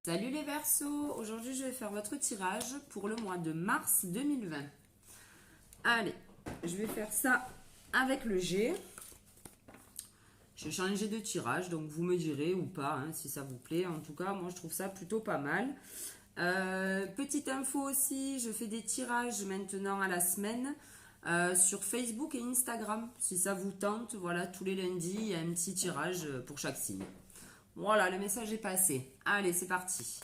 Salut les Verseaux, aujourd'hui je vais faire votre tirage pour le mois de mars 2020. Allez, je vais faire ça avec le G. J'ai changé de tirage, donc vous me direz ou pas si ça vous plaît. En tout cas, moi je trouve ça plutôt pas mal. Petite info aussi, je fais des tirages maintenant à la semaine sur Facebook et Instagram. Si ça vous tente, voilà, tous les lundis, il y a un petit tirage pour chaque signe. Voilà, le message est passé. Allez, c'est parti.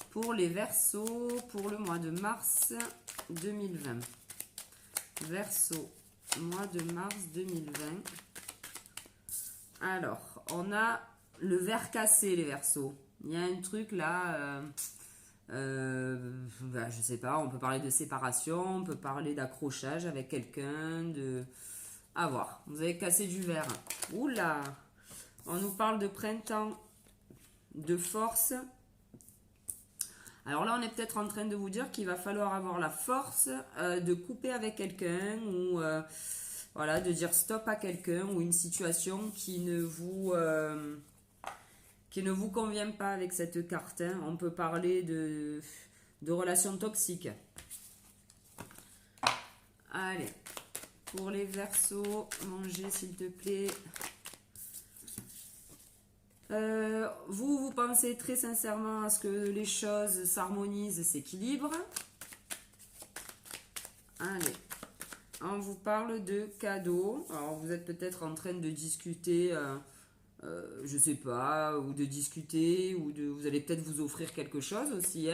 Pour les Verseaux, pour le mois de mars 2020. Verseau, mois de mars 2020. Alors, on a le verre cassé, les Verseaux. Il y a un truc là, je sais pas, on peut parler de séparation, on peut parler d'accrochage avec quelqu'un, de... À voir, vous avez cassé du verre. Oula, on nous parle de printemps, de force. Alors là, on est peut-être en train de vous dire qu'il va falloir avoir la force de couper avec quelqu'un ou voilà, de dire stop à quelqu'un ou une situation qui ne vous convient pas avec cette carte. On peut parler de relations toxiques. Allez, pour les Verseaux, mangez s'il te plaît. Vous pensez très sincèrement à ce que les choses s'harmonisent, s'équilibrent. Allez, on vous parle de cadeaux. Alors vous êtes peut-être en train de discuter, je sais pas, ou de discuter, vous allez peut-être vous offrir quelque chose aussi,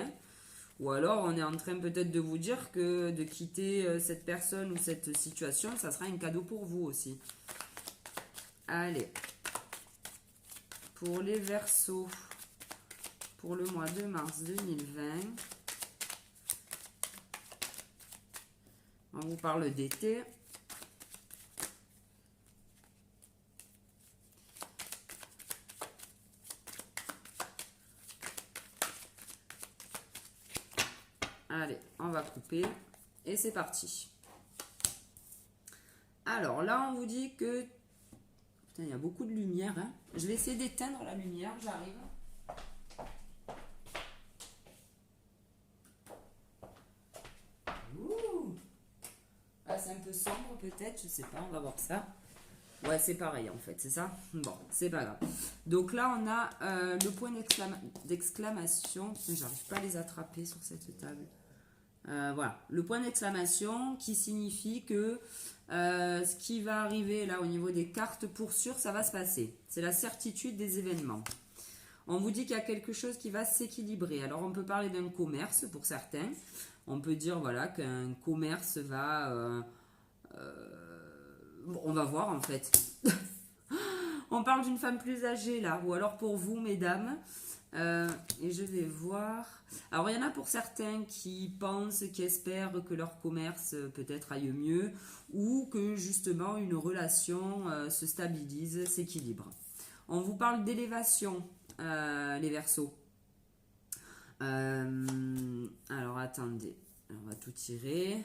Ou alors on est en train peut-être de vous dire que de quitter cette personne ou cette situation, ça sera un cadeau pour vous aussi. Allez. Pour les Verseaux, pour le mois de mars 2020, on vous parle d'été. Allez, on va couper et c'est parti. Alors là, on vous dit que... Putain, il y a beaucoup de lumière. Je vais essayer d'éteindre la lumière, j'arrive. Ouh. Ah, c'est un peu sombre peut-être, je sais pas, on va voir ça. Ouais, c'est pareil en fait, c'est ça. Bon, c'est pas grave. Donc là, on a le point d'exclamation. J'arrive pas à les attraper sur cette table. Voilà, le point d'exclamation qui signifie que ce qui va arriver là au niveau des cartes, pour sûr, ça va se passer. C'est la certitude des événements. On vous dit qu'il y a quelque chose qui va s'équilibrer. Alors on peut parler d'un commerce pour certains. On peut dire voilà qu'un commerce va... on va voir en fait. On parle d'une femme plus âgée là, ou alors pour vous mesdames. Et je vais voir. Alors il y en a pour certains qui pensent, qui espèrent que leur commerce peut-être aille mieux, ou que justement une relation se stabilise, s'équilibre. On vous parle d'élévation, les Verseaux. Alors attendez, on va tout tirer.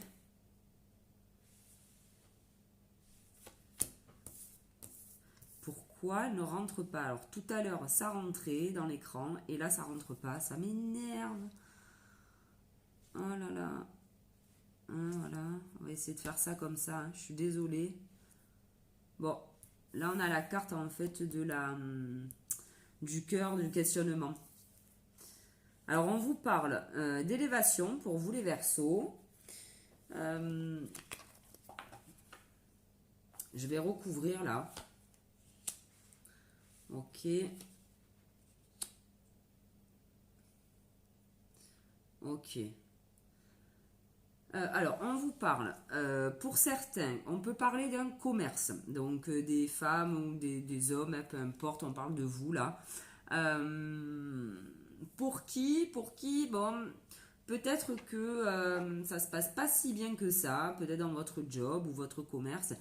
Pourquoi elle ne rentre pas? Alors tout à l'heure ça rentrait dans l'écran et là ça rentre pas, ça m'énerve. Oh là là. Voilà, on va essayer de faire ça comme ça, je suis désolée. Bon, là on a la carte en fait du cœur, du questionnement. Alors on vous parle d'élévation pour vous les Verseaux. Je vais recouvrir là. Ok. Ok. Alors, on vous parle, pour certains, on peut parler d'un commerce, donc des femmes ou des hommes, peu importe, on parle de vous là. Pour qui, bon, peut-être que ça se passe pas si bien que ça, peut-être dans votre job ou votre commerce,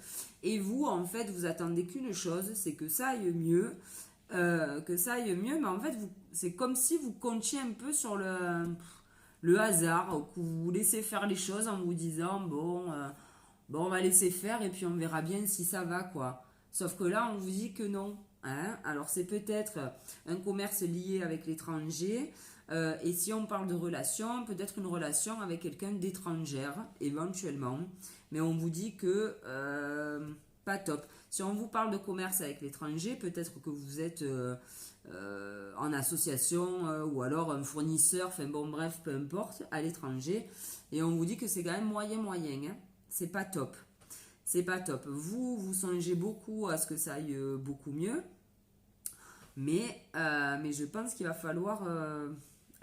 et vous, en fait, vous attendez qu'une chose, c'est que ça aille mieux, mais en fait, c'est comme si vous comptiez un peu sur le hasard, que vous laissez faire les choses en vous disant bon on va laisser faire et puis on verra bien si ça va quoi. Sauf que là on vous dit que non. Hein. Alors, c'est peut-être un commerce lié avec l'étranger. Et si on parle de relation, peut-être une relation avec quelqu'un d'étrangère, éventuellement. Mais on vous dit que pas top. Si on vous parle de commerce avec l'étranger, peut-être que vous êtes en association ou alors un fournisseur, enfin bon bref, peu importe, à l'étranger. Et on vous dit que c'est quand même moyen. Hein. C'est pas top. C'est pas top. Vous songez beaucoup à ce que ça aille beaucoup mieux. Mais je pense qu'il va falloir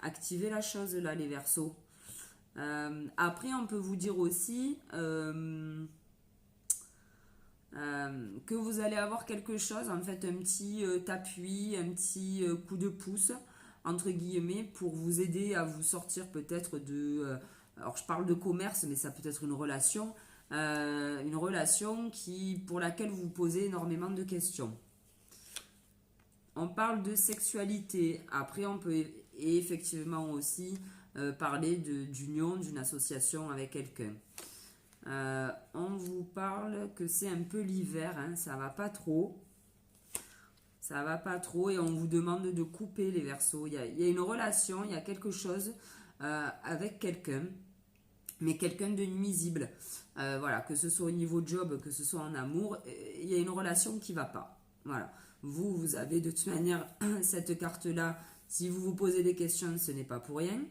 activer la chose là, les Verseaux. Après, on peut vous dire aussi que vous allez avoir quelque chose, en fait, un petit appui, un petit coup de pouce, entre guillemets, pour vous aider à vous sortir peut-être de... alors, je parle de commerce, mais ça peut être une relation pour laquelle vous vous posez énormément de questions. On parle de sexualité. Après, on peut effectivement aussi parler d'union, d'une association avec quelqu'un. On vous parle que c'est un peu l'hiver, hein, ça va pas trop. Ça va pas trop et on vous demande de couper les Verseaux. Il y a une relation, il y a quelque chose avec quelqu'un, mais quelqu'un de nuisible. Voilà, que ce soit au niveau job, que ce soit en amour, il y a une relation qui va pas. Voilà. Vous avez de toute manière cette carte-là. Si vous vous posez des questions, ce n'est pas pour rien.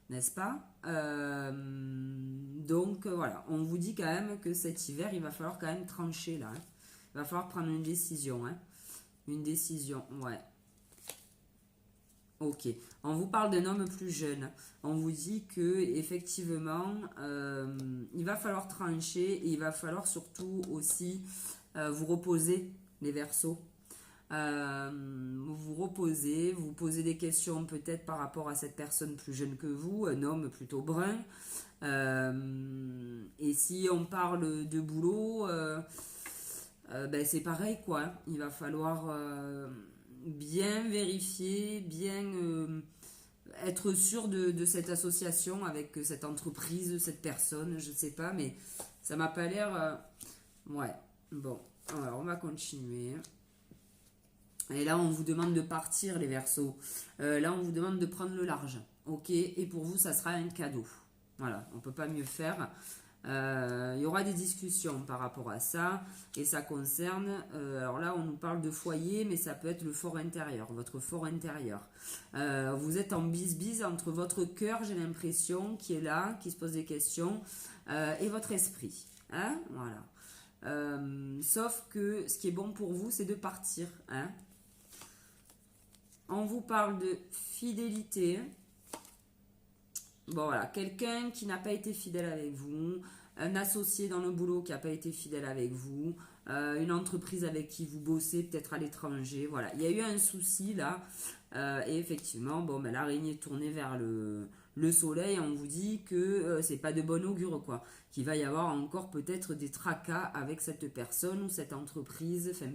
N'est-ce pas? Donc voilà, on vous dit quand même que cet hiver, il va falloir quand même trancher là. Hein. Il va falloir prendre une décision. Hein. Une décision, ouais. Ok. On vous parle d'un homme plus jeune. On vous dit que effectivement, il va falloir trancher et il va falloir surtout aussi vous reposer les Verseaux. Vous reposez, vous posez des questions peut-être par rapport à cette personne plus jeune que vous, un homme plutôt brun. Et si on parle de boulot, ben c'est pareil quoi. Il va falloir bien vérifier, bien être sûr de cette association avec cette entreprise, cette personne, je sais pas, mais ça m'a pas l'air... ouais, bon, alors on va continuer. Et là, on vous demande de partir, les Verseaux. Là, on vous demande de prendre le large. Ok, et pour vous, ça sera un cadeau. Voilà, on ne peut pas mieux faire. Il y aura des discussions par rapport à ça. Et ça concerne... alors là, on nous parle de foyer, mais ça peut être le fort intérieur, votre fort intérieur. Vous êtes en bise-bise entre votre cœur, j'ai l'impression, qui est là, qui se pose des questions, et votre esprit. Hein, voilà. Sauf que ce qui est bon pour vous, c'est de partir. Hein. On vous parle de fidélité. Bon voilà, quelqu'un qui n'a pas été fidèle avec vous, un associé dans le boulot qui n'a pas été fidèle avec vous, une entreprise avec qui vous bossez peut-être à l'étranger. Voilà, il y a eu un souci là. Et effectivement, bon, ben, l'araignée tournée vers le soleil, on vous dit que c'est pas de bon augure quoi. Qu'il va y avoir encore peut-être des tracas avec cette personne ou cette entreprise. Enfin,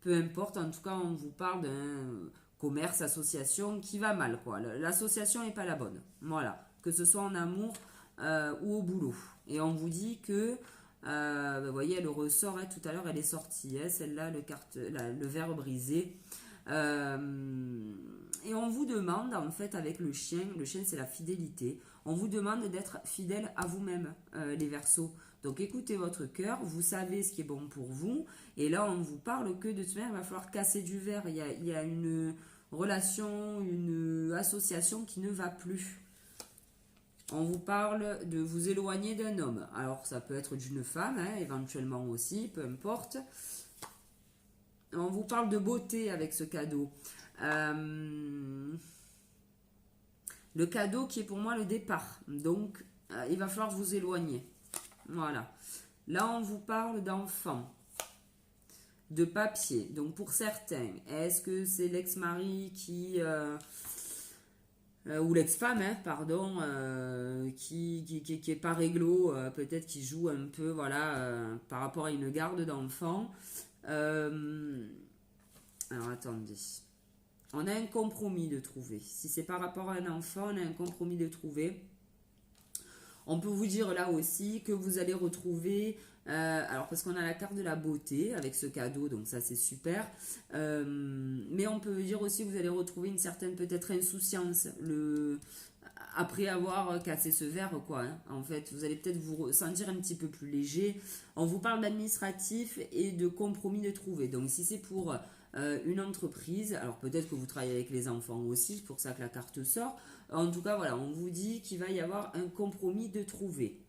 peu importe, en tout cas, on vous parle d'un commerce, association qui va mal, quoi. L'association n'est pas la bonne. Voilà. Que ce soit en amour ou au boulot. Et on vous dit que, vous voyez, le ressort, hein, tout à l'heure, elle est sortie. Hein, celle-là, le verre brisé. Et on vous demande, en fait, avec le chien c'est la fidélité. On vous demande d'être fidèle à vous-même, les Verseaux. Donc écoutez votre cœur, vous savez ce qui est bon pour vous. Et là, on vous parle que de toute manière, il va falloir casser du verre. Il y a une relation, une association qui ne va plus. On vous parle de vous éloigner d'un homme. Alors ça peut être d'une femme, hein, éventuellement aussi, peu importe. On vous parle de beauté avec ce cadeau. Le cadeau qui est pour moi le départ. Donc, il va falloir vous éloigner. Voilà. Là, on vous parle d'enfants, de papier. Donc, pour certains, est-ce que c'est l'ex-mari qui... ou l'ex-femme, hein, pardon, qui est pas réglo, peut-être qui joue un peu, voilà, par rapport à une garde d'enfants. Alors, attendez. On a un compromis de trouver. Si c'est par rapport à un enfant, on a un compromis de trouver. On peut vous dire là aussi que vous allez retrouver, alors parce qu'on a la carte de la beauté avec ce cadeau, donc ça c'est super. Mais on peut dire aussi que vous allez retrouver une certaine peut-être insouciance après avoir cassé ce verre, quoi. Hein. En fait, vous allez peut-être vous sentir un petit peu plus léger. On vous parle d'administratif et de compromis de trouver. Donc si c'est pour une entreprise, alors peut-être que vous travaillez avec les enfants aussi, c'est pour ça que la carte sort. En tout cas, voilà, on vous dit qu'il va y avoir un compromis de trouver.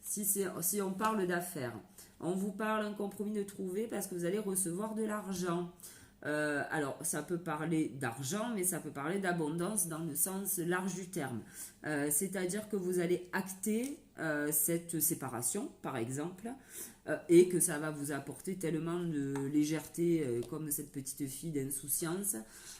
Si on parle d'affaires, on vous parle un compromis de trouver parce que vous allez recevoir de l'argent. Alors, ça peut parler d'argent, mais ça peut parler d'abondance dans le sens large du terme. C'est-à-dire que vous allez acter cette séparation, par exemple, et que ça va vous apporter tellement de légèreté, comme cette petite fille d'insouciance,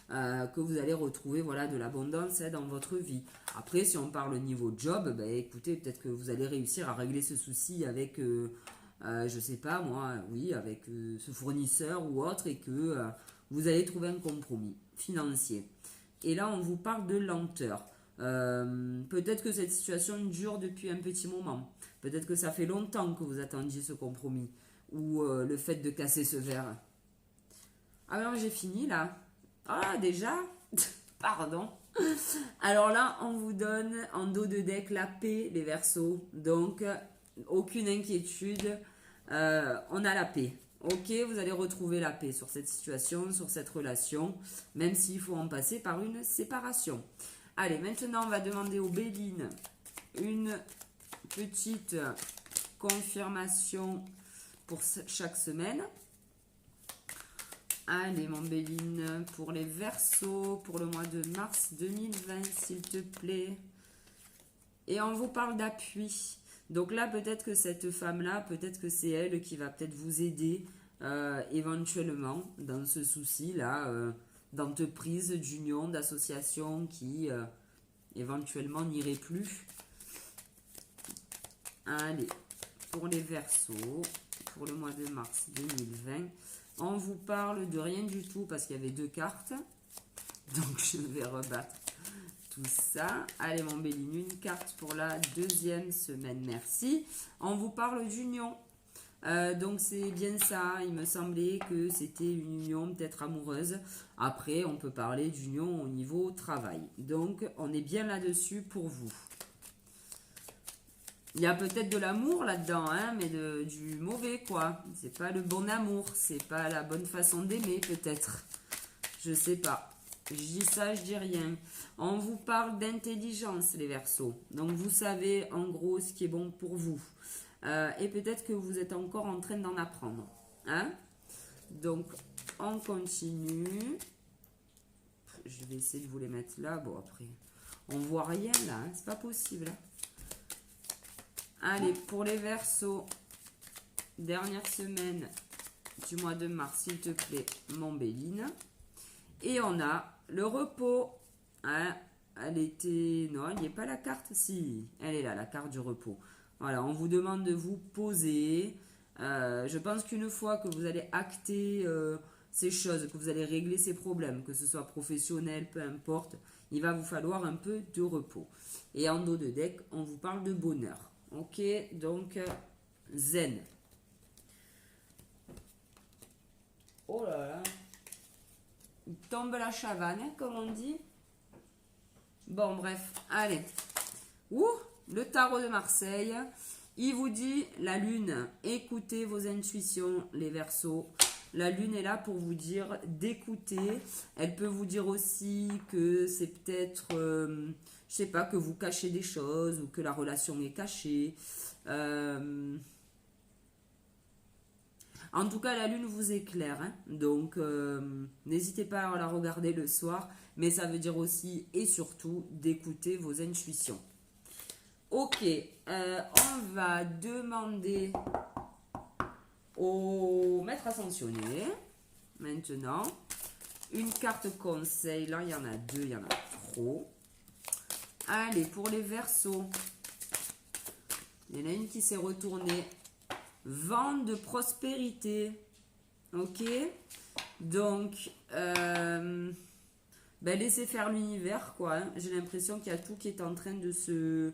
que vous allez retrouver voilà, de l'abondance dans votre vie. Après, si on parle niveau job, ben, écoutez, peut-être que vous allez réussir à régler ce souci avec... je sais pas moi, oui, avec ce fournisseur ou autre, et que vous allez trouver un compromis financier. Et là, on vous parle de lenteur. Peut-être que cette situation dure depuis un petit moment. Peut-être que ça fait longtemps que vous attendiez ce compromis. Ou le fait de casser ce verre. Alors, j'ai fini là. Ah, déjà pardon. Alors là, on vous donne en dos de deck la paix, les Verseaux. Donc, aucune inquiétude. On a la paix. Ok, vous allez retrouver la paix sur cette situation, sur cette relation, même s'il faut en passer par une séparation. Allez, maintenant, on va demander aux Bélines une petite confirmation pour chaque semaine. Allez, mon Béline, pour les Verseaux, pour le mois de mars 2020, s'il te plaît. Et on vous parle d'appui. Donc là, peut-être que cette femme-là, peut-être que c'est elle qui va peut-être vous aider éventuellement dans ce souci-là, d'entreprise, d'union, d'association qui éventuellement n'irait plus. Allez, pour les Verseaux, pour le mois de mars 2020, on vous parle de rien du tout parce qu'il y avait 2 cartes. Donc je vais rebattre tout ça. Allez, mon Béline, une carte pour la 2e semaine, merci. On vous parle d'union. Donc c'est bien ça, il me semblait que c'était une union peut-être amoureuse. Après, on peut parler d'union au niveau travail. Donc, on est bien là-dessus pour vous. Il y a peut-être de l'amour là-dedans, hein, mais du mauvais, quoi. C'est pas le bon amour, c'est pas la bonne façon d'aimer, peut-être. Je sais pas. Je dis ça, je dis rien. On vous parle d'intelligence, les Verseaux. Donc, vous savez, en gros, ce qui est bon pour vous. Et peut-être que vous êtes encore en train d'en apprendre. Hein? Donc, on continue. Je vais essayer de vous les mettre là. Bon, après, on voit rien, là. Hein? C'est pas possible, hein? Allez, pour les Verseaux, dernière semaine du mois de mars, s'il te plaît, mon Béline. Et on a le repos. Hein, elle était... Non, il n'y a pas la carte. Si, elle est là, la carte du repos. Voilà, on vous demande de vous poser. Je pense qu'une fois que vous allez acter ces choses, que vous allez régler ces problèmes, que ce soit professionnel, peu importe, il va vous falloir un peu de repos. Et en dos de deck, on vous parle de bonheur. Ok, donc zen. Oh là là. Il tombe la chavane, hein, comme on dit. Bon, bref, allez. Ouh, le tarot de Marseille. Il vous dit, la lune, écoutez vos intuitions, les Verseaux. La lune est là pour vous dire d'écouter. Elle peut vous dire aussi que c'est peut-être, je sais pas, que vous cachez des choses ou que la relation est cachée. En tout cas, la lune vous éclaire. Hein, donc, n'hésitez pas à la regarder le soir. Mais ça veut dire aussi et surtout d'écouter vos intuitions. Ok, on va demander au maître ascensionné, maintenant, une carte conseil. Là, il y en a 2, il y en a trop. Allez, pour les Verseaux, il y en a une qui s'est retournée. Vent de prospérité. Ok, donc, laissez faire l'univers, quoi. Hein. J'ai l'impression qu'il y a tout qui est en train de se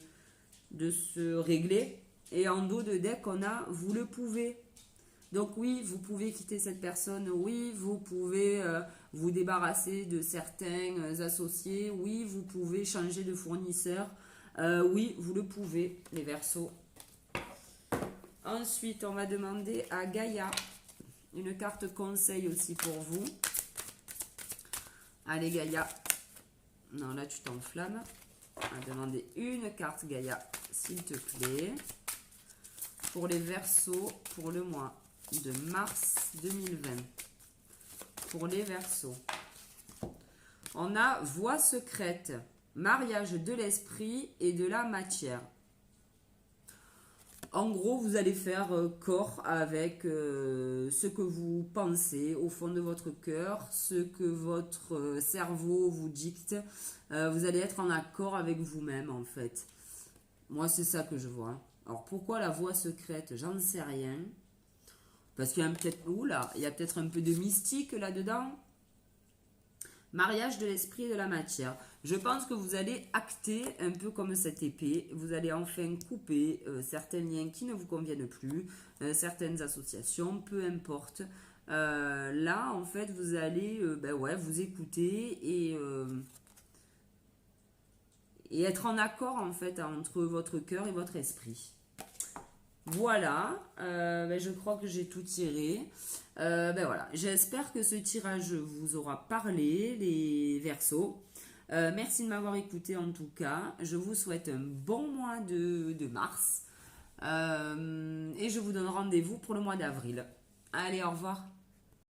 de se régler. Et en dos de deck, on a vous le pouvez. Donc oui, vous pouvez quitter cette personne. Oui, vous pouvez vous débarrasser de certains associés. Oui, vous pouvez changer de fournisseur. Oui, vous le pouvez, les Verseaux. Ensuite, on va demander à Gaïa une carte conseil aussi pour vous. Allez, Gaïa. Non, là, tu t'enflammes. On va demander une carte, Gaïa, s'il te plaît. Pour les Verseaux, pour le mois de mars 2020. Pour les Verseaux. On a voie secrète, mariage de l'esprit et de la matière. En gros, vous allez faire corps avec ce que vous pensez au fond de votre cœur, ce que votre cerveau vous dicte. Vous allez être en accord avec vous-même, en fait. Moi, c'est ça que je vois. Alors, pourquoi la voie secrète? J'en sais rien. Parce qu'il y a peut-être... Oula, il y a peut-être un peu de mystique là-dedans. Mariage de l'esprit et de la matière. Je pense que vous allez acter un peu comme cette épée. Vous allez enfin couper certains liens qui ne vous conviennent plus, certaines associations, peu importe. Là, en fait, vous allez vous écouter et être en accord en fait entre votre cœur et votre esprit. Voilà, je crois que j'ai tout tiré. Voilà, j'espère que ce tirage vous aura parlé, les Verseaux. Merci de m'avoir écouté en tout cas. Je vous souhaite un bon mois de mars. Et je vous donne rendez-vous pour le mois d'avril. Allez, au revoir.